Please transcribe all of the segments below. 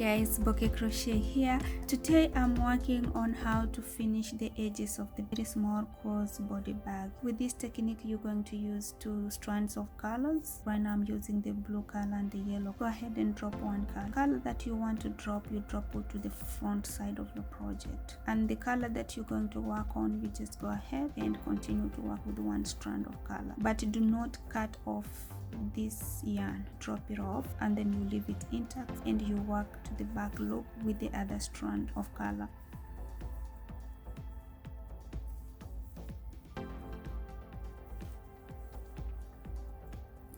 Guys, Bouquet Crochet here. Today I'm working on how to finish the edges of the very small crossbody bag. With this technique you're going to use 2 strands of colors. Right now I'm using the blue color and the yellow. Go ahead and drop one color that you want to drop, you drop it to the front side of your project, and the color that you're going to work on, you just go ahead and continue to work with one strand of color, but do not cut off this yarn. Drop it off and then you leave it intact and you work to the back loop with the other strand of color.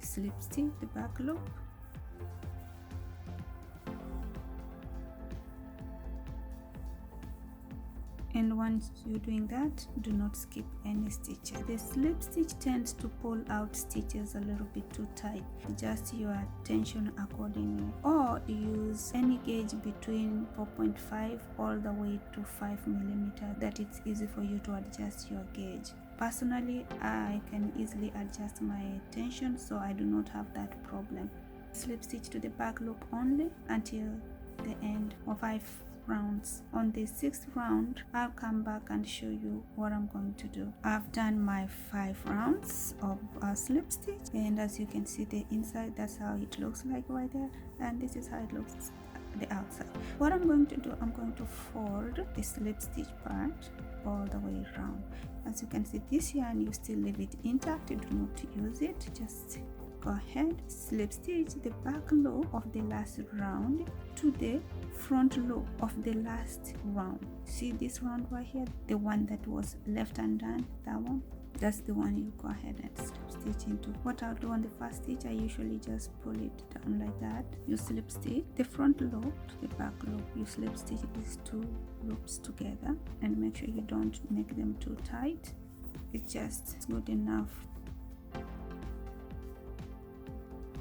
Slip stitch the back loop, and once you're doing that, do not skip any stitches. The slip stitch tends to pull out stitches a little bit too tight. Adjust your tension accordingly, or use any gauge between 4.5 all the way to 5 millimeter. That it's easy for you to adjust your gauge. Personally, I can easily adjust my tension, so I do not have that problem. Slip stitch to the back loop only until the end of 5 rounds. On the 6th round, I'll come back and show you what I'm going to do. I've done my 5 rounds of slip stitch, and as you can see the inside, that's how it looks like right there, and this is how it looks the outside. What I'm going to do, I'm going to fold the slip stitch part all the way around. As you can see, this yarn, you still leave it intact, you do not use it. Just go ahead, slip stitch the back loop of the last round to the front loop of the last round. See this round right here, the one that was left undone, that one, that's the one you go ahead and slip stitch into. What I'll do on the first stitch, I usually just pull it down like that. You slip stitch the front loop to the back loop. You slip stitch these 2 loops together and make sure you don't make them too tight. It's just good enough.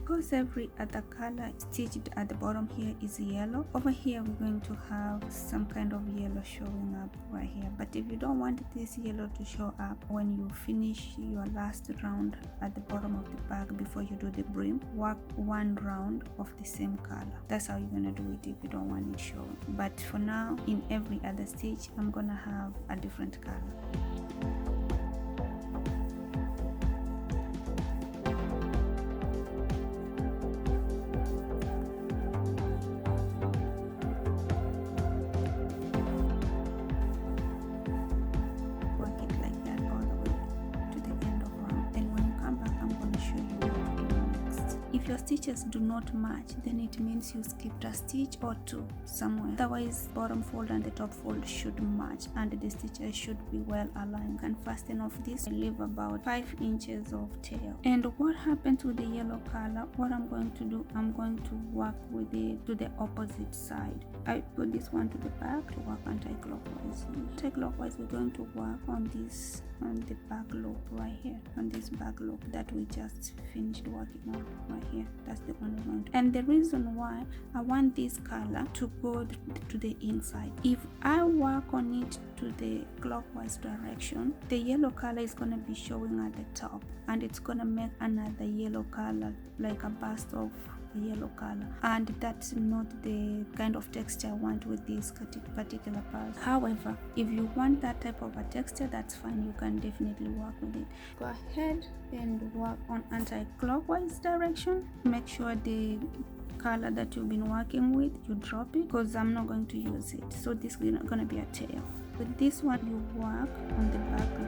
Because every other color stitched at the bottom here is yellow, over here we're going to have some kind of yellow showing up right here. But if you don't want this yellow to show up when you finish your last round at the bottom of the bag before you do the brim, work 1 round of the same color. That's how you're gonna do it if you don't want it showing. But for now, in every other stitch, I'm gonna have a different color. If your stitches do not match, then it means you skipped a stitch or 2 somewhere. Otherwise, bottom fold and the top fold should match and the stitches should be well aligned. You can fasten off this and leave about 5 inches of tail. And what happens with the yellow color, what I'm going to do, I'm going to work with it to the opposite side. I put this one to the back to work anti-clockwise. Anti-clockwise, we're going to work on this, on the back loop right here, on this back loop that we just finished working on right here. That's the one we're going to. And the reason why I want this color to go to the inside, if I work on it to the clockwise direction, the yellow color is going to be showing at the top, and it's going to make another yellow color, like a burst of yellow color, and that's not the kind of texture I want with this particular part. However, if you want that type of a texture, that's fine, you can definitely work with it. Go ahead and work on anti-clockwise direction. Make sure the color that you've been working with, you drop it, because I'm not going to use it, so this is not going to be a tail. With this one, you work on the back loop.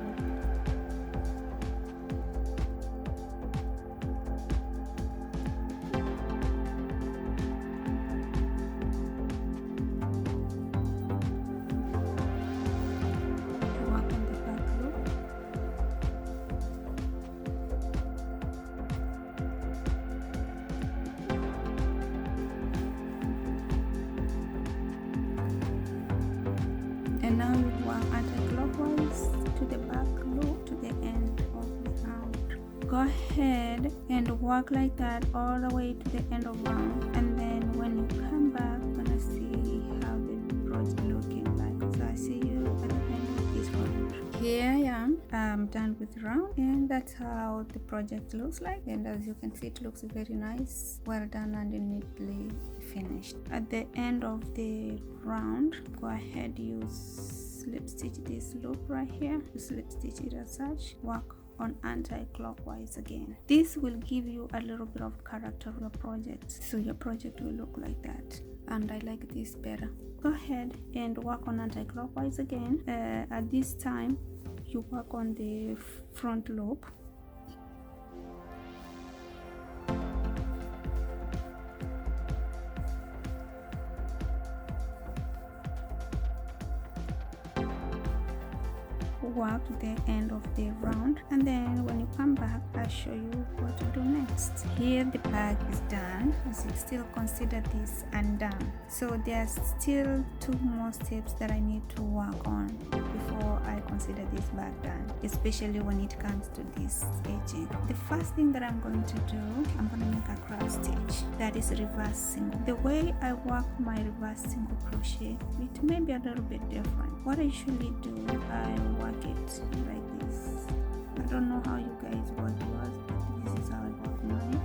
And now you work anti-clockwise to the back loop to the end of the round. Go ahead and work like that all the way to the end of round, and then when you come back, you're gonna see how the project looking like. So I see you at the end of this round. Here I am. I'm done with round, and that's how the project looks like. And as you can see, it looks very nice, well done and neatly finished. At the end of the round, go ahead, use slip stitch this loop right here, slip stitch it as such, work on anti-clockwise again. This will give you a little bit of character of your project, so your project will look like that, and I like this better. Go ahead and work on anti-clockwise again. At this time you work on the front loop. Work to the end of the round, and then when you come back, I'll show you what to do next. Here the bag is done, as you still consider this undone, so there's still 2 more steps that I need to work on before I consider this bag done, especially when it comes to this edging. The first thing that I'm going to do, I'm going to make a crab stitch, that is reverse single. The way I work my reverse single crochet, it may be a little bit different. What I usually do, I work it like this. I don't know how you guys work yours, but this is how I work mine.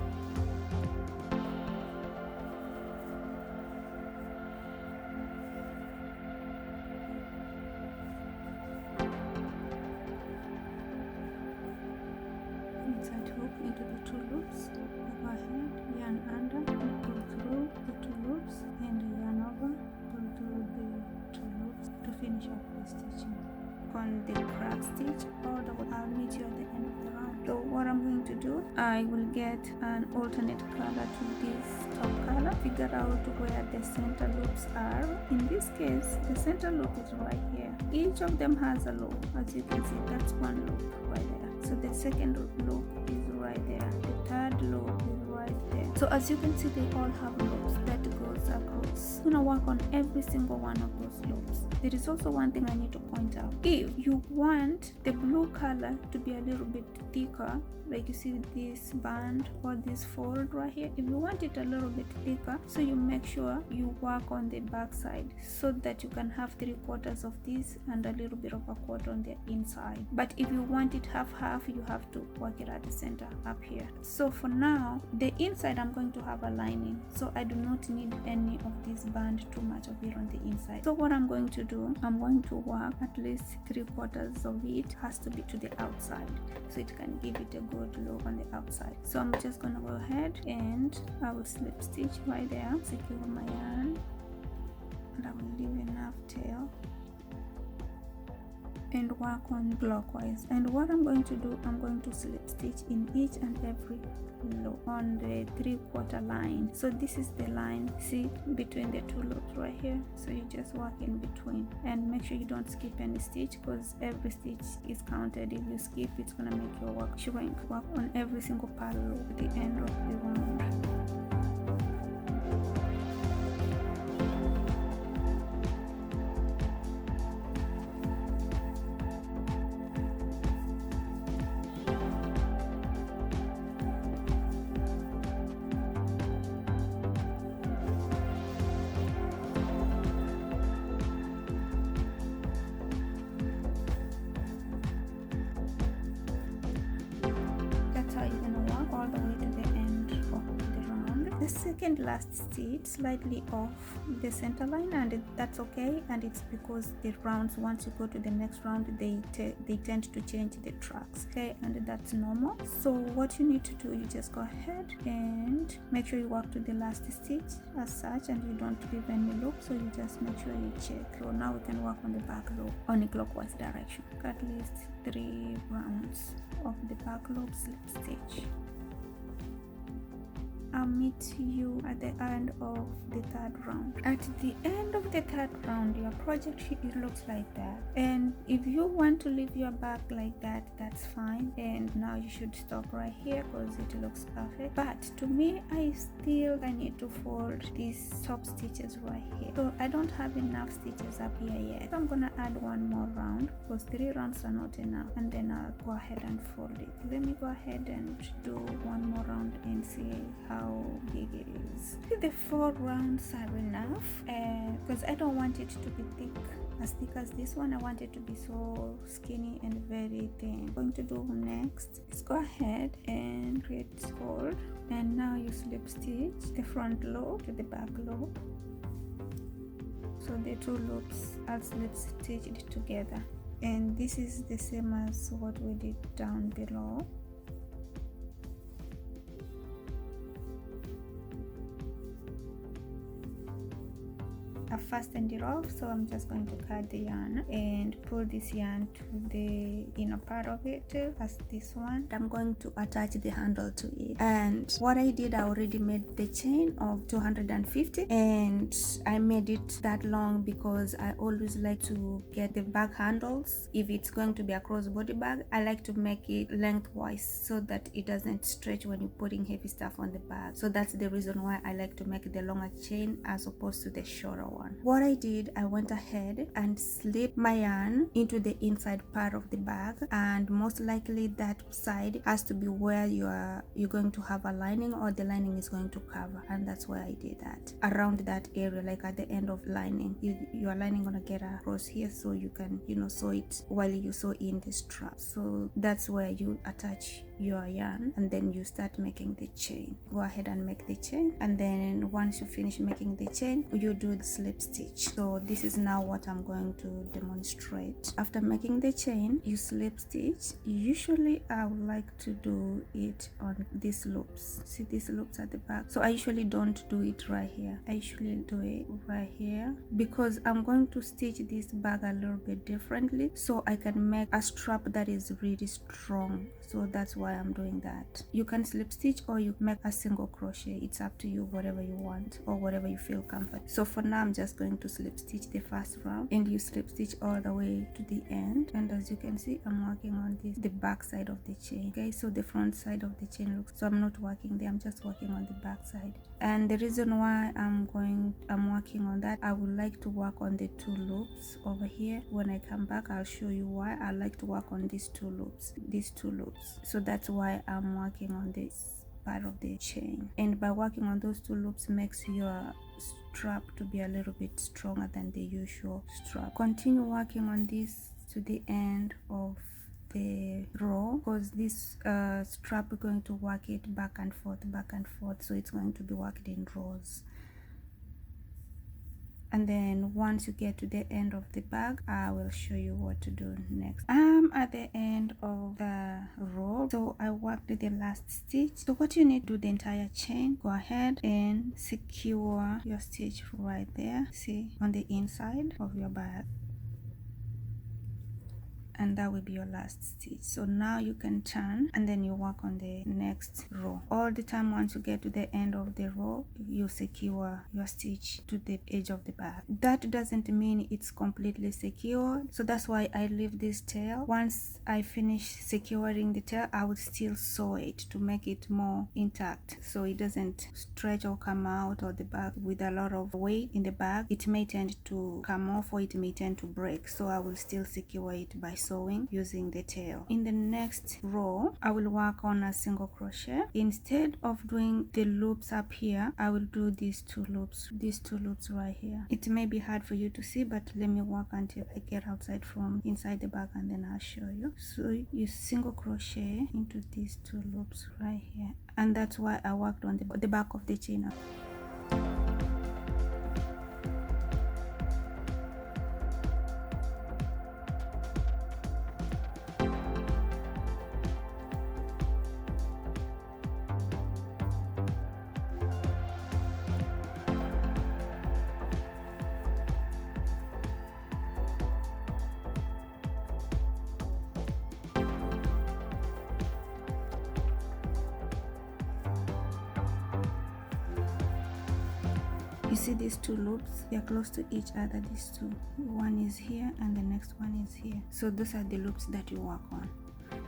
Inside hook into the 2 loops, go ahead, yarn under, pull through the 2 loops, and yarn over, pull through the 2 loops to finish up the stitching on the crab stitch, or I'll meet you at the end of the round. So what I'm going to do, I will get an alternate color to this top color, figure out where the center loops are. In this case, the center loop is right here. Each of them has a loop, as you can see. That's 1 loop right there. So the second loop is right there, the third loop is right there. So as you can see, they all have loops that goes across. I'm gonna work on every single one of those loops. There is also one thing I need to point out. If you want the blue color to be a little bit thicker, like you see this band or this fold right here, if you want it a little bit thicker, so you make sure you work on the back side so that you can have 3/4 of this and a little bit of a quarter on the inside. But if you want it half, you have to work it at the center up here. So for now, the inside I'm going to have a lining, so I do not need any of this band, too much of it on the inside. So what I'm going to do, I'm going to work at least 3/4 of it has to be to the outside, so it can give it a good look on the outside. So I'm just gonna go ahead and I will slip stitch right there, secure my yarn, and I will leave enough tail and work on clockwise. And what I'm going to do, I'm going to slip stitch in each and every loop on the 3/4 line. So this is the line, see, between the 2 loops right here. So you just work in between and make sure you don't skip any stitch, because every stitch is counted. If you skip, it's gonna make your work shrink. Work on every single part loop at the end of the round. Second last stitch slightly off the center line, and that's okay, and it's because the rounds, once you go to the next round, they tend to change the tracks, okay, and that's normal. So what you need to do, you just go ahead and make sure you work to the last stitch as such, and you don't leave any loop, so you just make sure you check. So now we can work on the back loop on a clockwise direction. At least 3 rounds of the back loop slip stitch. I'll meet you at the end of the 3rd round. At the end of the 3rd round, your project, it looks like that. And if you want to leave your back like that, that's fine. And now you should stop right here because it looks perfect. But to me, I need to fold these top stitches right here. So I don't have enough stitches up here yet. So I'm gonna add 1 more round because 3 rounds are not enough. And then I'll go ahead and fold it. Let me go ahead and do 1 more round and see how big it is. The 4 rounds are enough because I don't want it to be thick as thick as this one. I want it to be so skinny and very thin. What I'm going to do next is go ahead and create this fold, and now you slip stitch the front loop to the back loop. So the two loops are slip stitched together, and this is the same as what we did down below. I fastened it off, so I'm just going to cut the yarn and pull this yarn to the inner part of it as this one. I'm going to attach the handle to it, and what I did, I already made the chain of 250, and I made it that long because I always like to get the bag handles. If it's going to be a crossbody bag, I like to make it lengthwise so that it doesn't stretch when you're putting heavy stuff on the bag. So that's the reason why I like to make the longer chain as opposed to the shorter one. What I did, I went ahead and slipped my yarn into the inside part of the bag, and most likely that side has to be where you're going to have a lining, or the lining is going to cover, and that's why I did that. Around that area, like at the end of lining, your lining gonna get across here, so you can sew it while you sew in the strap. So that's where you attach your yarn, and then you start making the chain. Go ahead and make the chain, and then once you finish making the chain, you do the slip stitch. So this is now what I'm going to demonstrate. After making the chain, you slip stitch. Usually I would like to do it on these loops. See these loops at the back? So I usually don't do it right here. I usually do it right here because I'm going to stitch this bag a little bit differently, so I can make a strap that is really strong. So that's why I'm doing that. You can slip stitch or you make a single crochet. It's up to you, whatever you want or whatever you feel comfortable. So for now, I'm just going to slip stitch the first round, and you slip stitch all the way to the end. And as you can see, I'm working on the back side of the chain. Okay, so the front side of the chain looks, so I'm not working there, I'm just working on the back side. And the reason why I'm working on that, I would like to work on the two loops over here. When I come back, I'll show you why I like to work on these two loops. So that's why I'm working on this part of the chain, and by working on those two loops makes your strap to be a little bit stronger than the usual strap. Continue working on this to the end of the row, because this strap is going to work it back and forth, so it's going to be worked in rows. And then once you get to the end of the bag, I will show you what to do next. I'm at the end of the row, so I worked the last stitch. So what you need to do the entire chain, go ahead and secure your stitch right there, see, on the inside of your bag, and that will be your last stitch. So now you can turn and then you work on the next row. All the time, once you get to the end of the row, you secure your stitch to the edge of the bag. That doesn't mean it's completely secured, so that's why I leave this tail. Once I finish securing the tail, I will still sew it to make it more intact, so it doesn't stretch or come out of the bag with a lot of weight in the bag. It may tend to come off, or it may tend to break, so I will still secure it by sewing using the tail. In the next row, I will work on a single crochet. Instead of doing the loops up here, I will do these two loops right here. It may be hard for you to see, but let me work until I get outside from inside the bag, and then I'll show you. So you single crochet into these two loops right here, and that's why I worked on the back of the chain. You see these two loops, they are close to each other, these two. One is here and the next one is here. So those are the loops that you work on.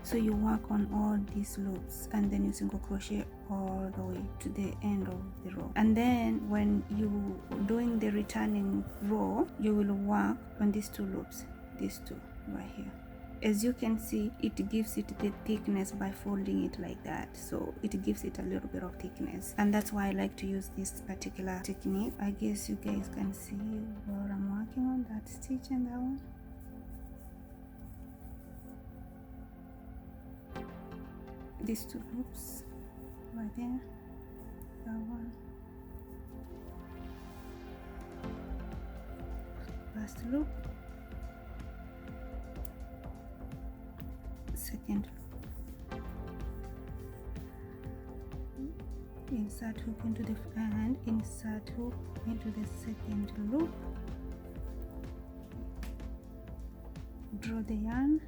So you work on all these loops, and then you single crochet all the way to the end of the row. And then when you doing the returning row, you will work on these two loops, these two right here. As you can see, it gives it the thickness by folding it like that, so it gives it a little bit of thickness, and that's why I like to use this particular technique. I guess you guys can see what I'm working on. That that stitch and that one. These two loops right there, that one, first loop, second loop, insert hook into the and insert hook into the second loop, draw the yarn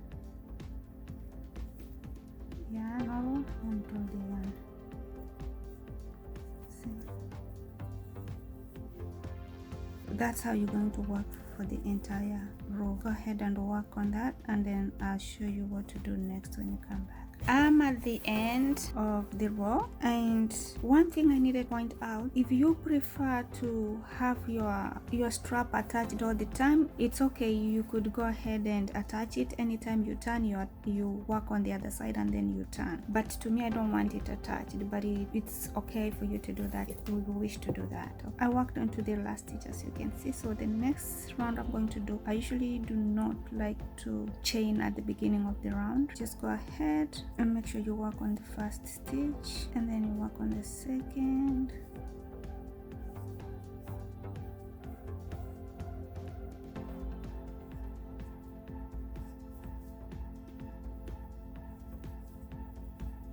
over and draw the yarn. See? That's how you're going to work for the entire row. Go ahead and work on that, and then I'll show you what to do next when you come back. I'm at the end of the row, and one thing I need to point out, if you prefer to have your strap attached all the time, it's okay. You could go ahead and attach it anytime you turn, you work on the other side and then you turn. But to me, I don't want it attached, but it's okay for you to do that if you wish to do that. I worked onto the last stitch, as you can see. So the next round I'm going to do, I usually do not like to chain at the beginning of the round. Just go ahead and make sure you work on the first stitch and then you work on the second.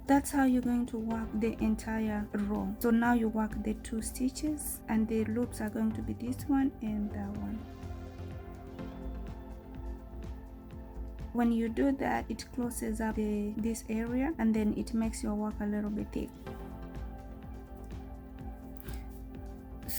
That's how you're going to work the entire row. So now you work the 2 stitches, and the loops are going to be this one and that one. When you do that, it closes up this area, and then it makes your work a little bit thick.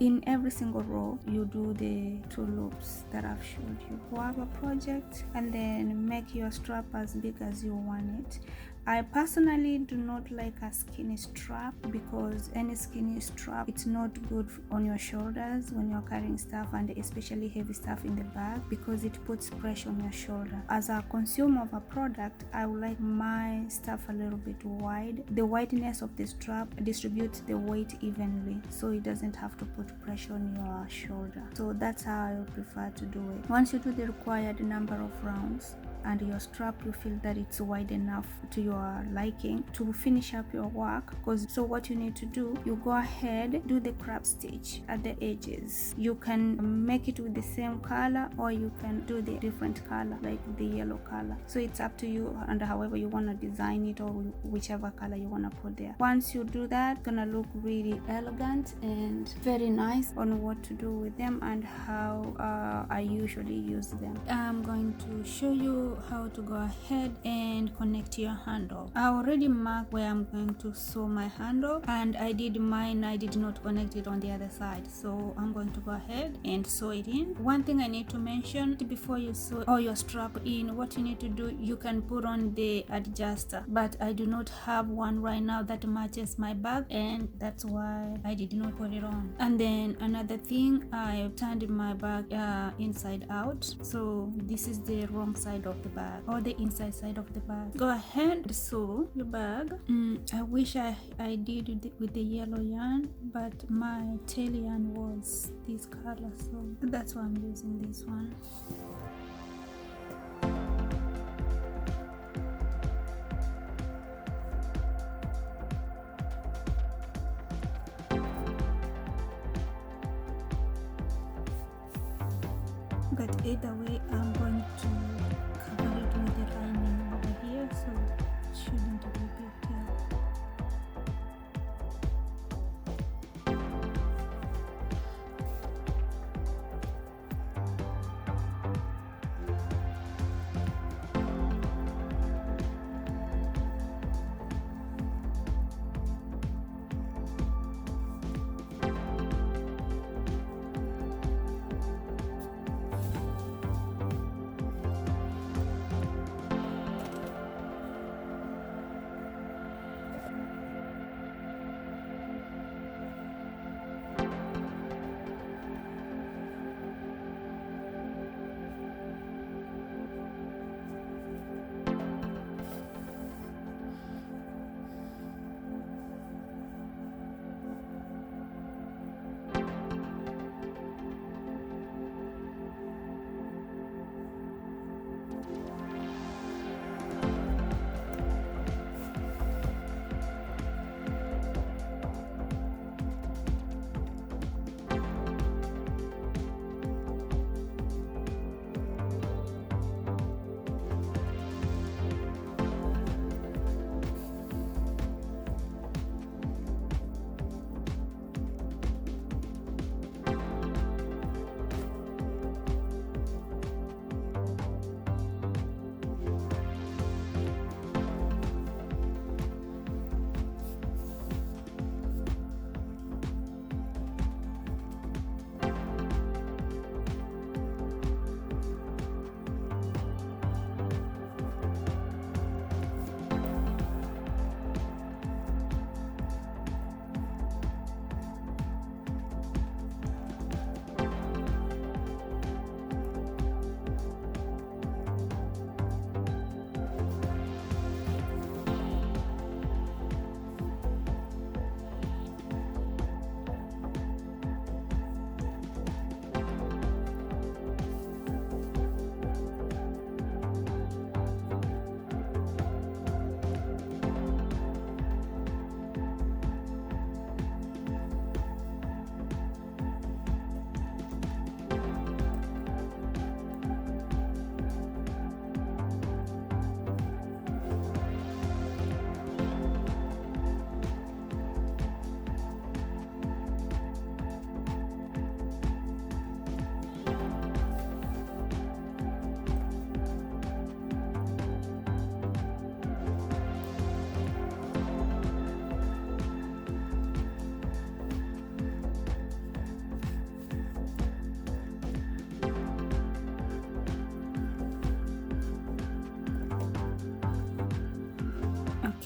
In every single row, you do the 2 loops that I've showed you. Have a project and then make your strap as big as you want it. I personally do not like a skinny strap, because any skinny strap, it's not good on your shoulders when you're carrying stuff, and especially heavy stuff in the bag, because it puts pressure on your shoulder. As a consumer of a product, I would like my stuff a little bit wide. The wideness of the strap distributes the weight evenly, so it doesn't have to put pressure on your shoulder. So that's how I would prefer to do it. Once you do the required number of rounds and your strap, you feel that it's wide enough to your liking to finish up your work. So what you need to do, you go ahead, do the crab stitch at the edges. You can make it with the same color, or you can do the different color, like the yellow color. So it's up to you, and however you want to design it, or whichever color you want to put there. Once you do that, it's gonna look really elegant and very nice on what to do with them and how I usually use them. I'm going to show you how to go ahead and connect your handle. I already marked where I'm going to sew my handle, and I did mine. I did not connect it on the other side, so I'm going to go ahead and sew it in. One thing I need to mention before you sew or your strap in, what you need to do, you can put on the adjuster, but I do not have one right now that matches my bag, and that's why I did not put it on. And then another thing, I turned my bag inside out, so this is the wrong side of the bag, or the inside side of the bag. Go ahead and sew your bag. I wish I did with the yellow yarn, but my tail yarn was this color, so that's why I'm using this one. But either way, I'm going to cover it with the lining over here, so it shouldn't be a big deal.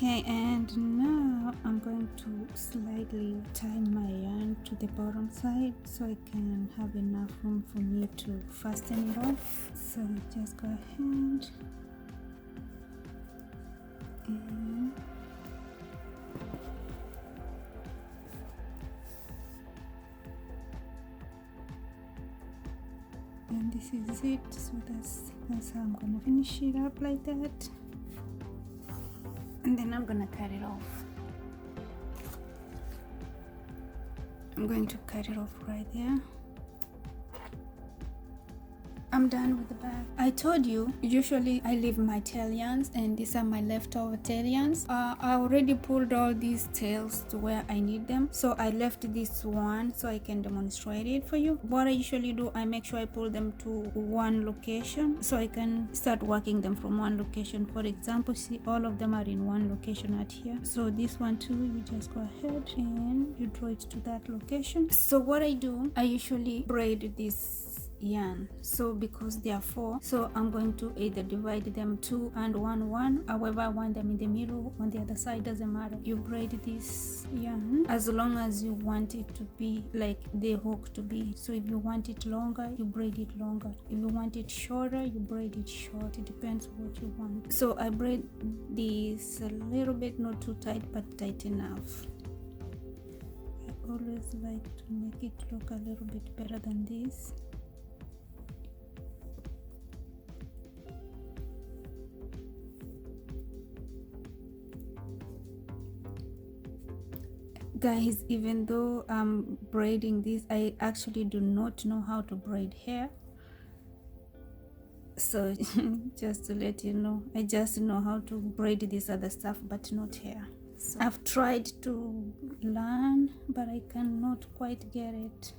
Okay, and now I'm going to slightly tie my yarn to the bottom side so I can have enough room for me to fasten it off. So just go ahead and this is it. So that's how I'm gonna finish it up, like that. And then I'm gonna cut it off. I'm going to cut it off right there. I'm done with the bag. I told you, usually I leave my tail yarns, and these are my leftover tail yarns. I already pulled all these tails to where I need them, so I left this one so I can demonstrate it for you. What I usually do, I make sure I pull them to one location so I can start working them from one location. For example, see, all of them are in one location right here. So this one too, you just go ahead and you draw it to that location. So what I do, I usually braid this yarn, so because they are 4, so I'm going to either divide them 2 and 1, however I want them in the middle, on the other side, doesn't matter. You braid this yarn as long as you want it to be like the hook to be. So if you want it longer, you braid it longer. If you want it shorter, you braid it short. It depends what you want. So I braid this a little bit, not too tight but tight enough. I always like to make it look a little bit better than this. Guys, even though I'm braiding this, I actually do not know how to braid hair. So just to let you know, I just know how to braid this other stuff but not hair. So I've tried to learn, but I cannot quite get it.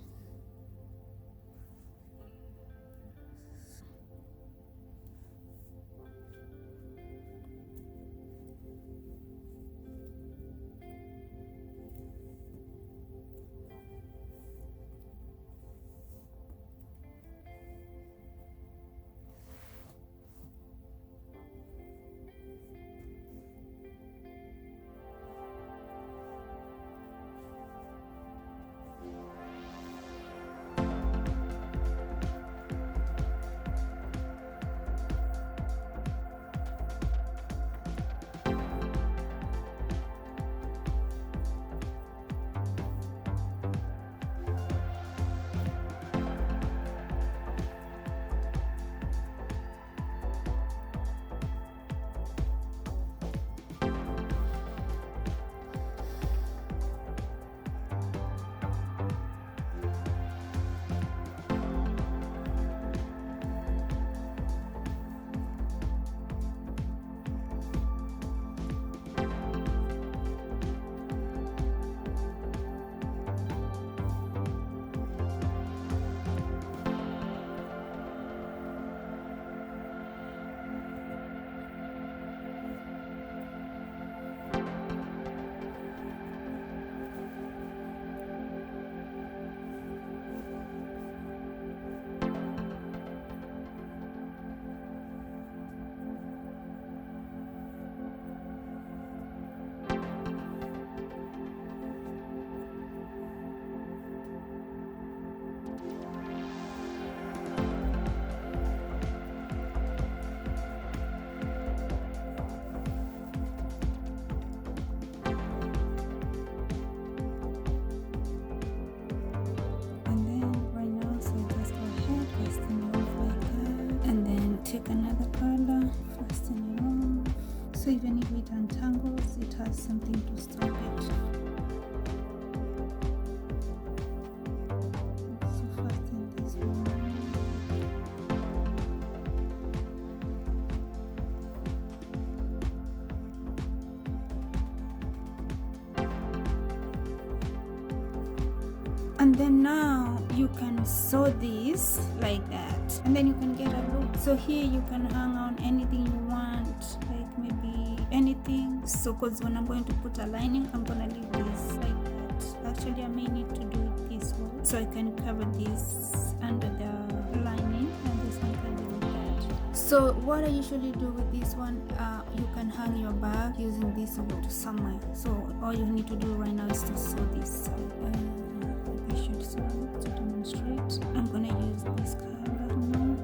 Take another color, fasten it off. So even if it untangles, it has something to stop it. So fasten this one. And then now you can sew this like that, and then you can get a look. So here you can hang on anything you want, like maybe anything. So because when I'm going to put a lining, I'm gonna leave this like that. Actually, I may need to do it this way, so I can cover this under the lining, and this one can be like that. So what I usually do with this one, you can hang your bag using this wood somewhere. So all you need to do right now is to sew this side. I should sew it to demonstrate. I'm gonna use this color now.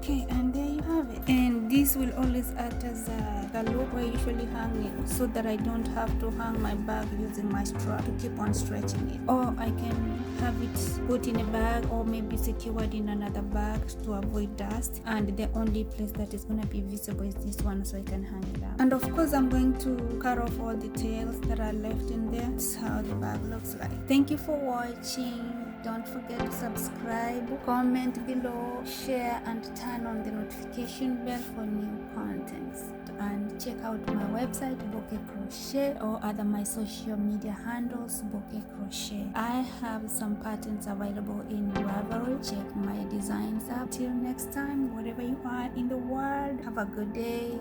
Okay, and there you have it. And this will always act as the loop where I usually hang it, so that I don't have to hang my bag using my strap to keep on stretching it. Or I can have it put in a bag or maybe secured in another bag to avoid dust. And the only place that is going to be visible is this one, so I can hang it up. And of course, I'm going to cut off all the tails that are left in there. That's how the bag looks like. Thank you for watching. Don't forget to subscribe, comment below, share, and turn on the notification bell for new contents. And check out my website, Bouquet Crochet, or other my social media handles, Bouquet Crochet. I have some patterns available in Ravelry. Check my designs out. Till next time, wherever you are in the world, have a good day.